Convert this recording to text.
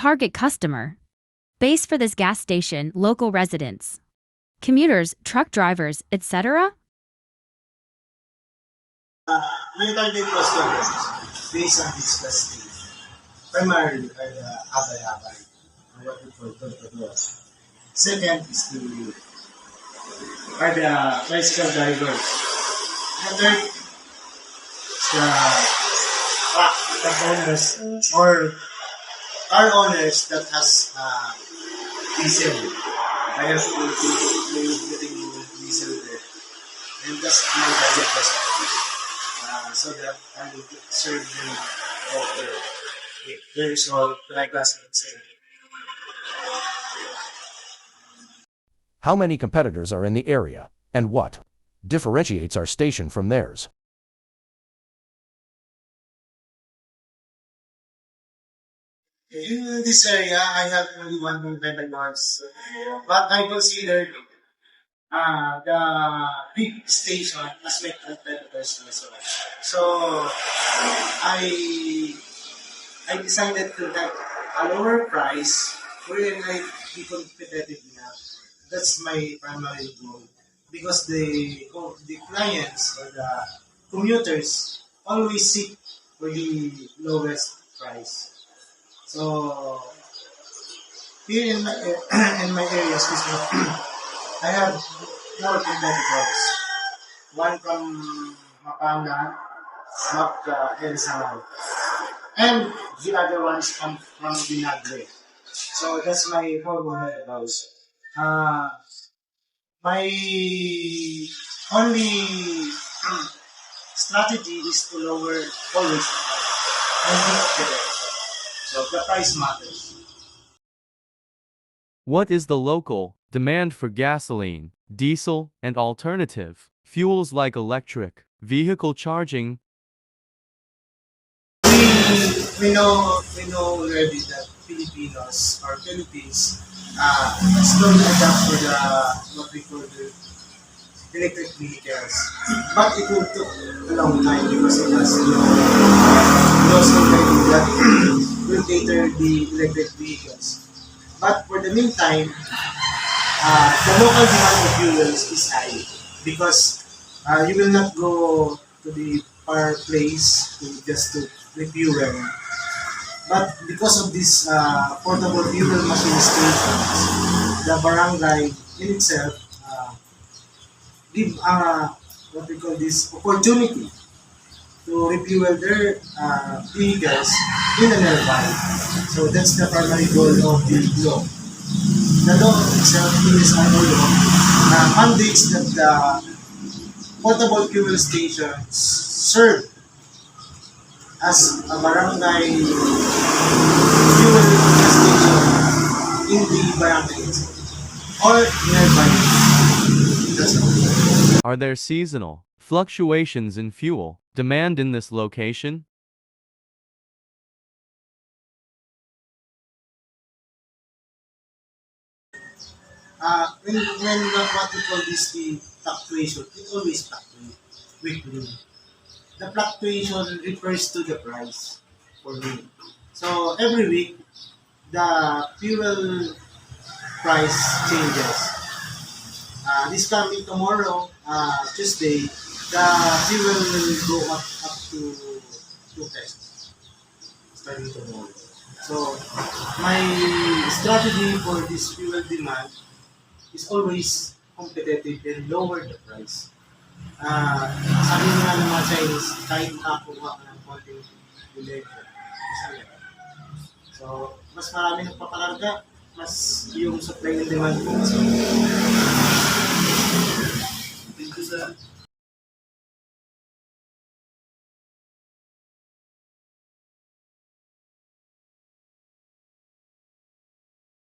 target customer. Base for this gas station, local residents, commuters, truck drivers, etc. We target customers based on this testing. Primarily are the abay-abay, or what we call contributors. Second is are the bicycle drivers. The third is the owners or car owners that has diesel. I have to be getting diesel there. And that's my target customer. So that I will serve them water. If there is all dry glass inside. How many competitors are in the area, and what differentiates our station from theirs? In this area, I have only one competitors, but I consider the big station as my competitors as well. So I decided to get a lower price wherein I be competitive enough. That's my primary goal because the clients or the commuters always seek for the lowest price. So here in my in my area, excuse me, I have four competitors. One from Mapanga, Mapka, and Sangal. And the other one is from Binagre. So that's my four competitors. My only strategy is to lower always and hit the rest. So the price matters. What is the local demand for gasoline, diesel, and alternative fuels like electric vehicle charging? We know already that Filipinos or Philippines slowly adapt for the what we call the electric vehicles. But it will take a long time because it has laws already that will cater the electric vehicles. But for the meantime, the local demand of fuels is high because you will not go to the far place to refuel. But because of this portable fuel machine stations, the barangay in itself give what we call this opportunity to refuel their vehicles in a nearby. So that's the primary goal of the law. The law itself, PSIO law, mandates that the portable fuel stations serve as a barangay fuel station in the barangay itself or nearby. That's all. Are there seasonal fluctuations in fuel demand in this location? When what we call this the fluctuation, it always fluctuates weekly. The fluctuation refers to the price for me. So every week, the fuel price changes. This coming tomorrow, Tuesday, the fuel will go up to 2 pesos starting tomorrow. So my strategy for this fuel demand is always competitive and lower the price. Sabi nga ng mga Chinese, kahit nakakuha ka ng konting bilego, masaya. So, mas marami nagpapalarga, mas yung supply and demand mo mas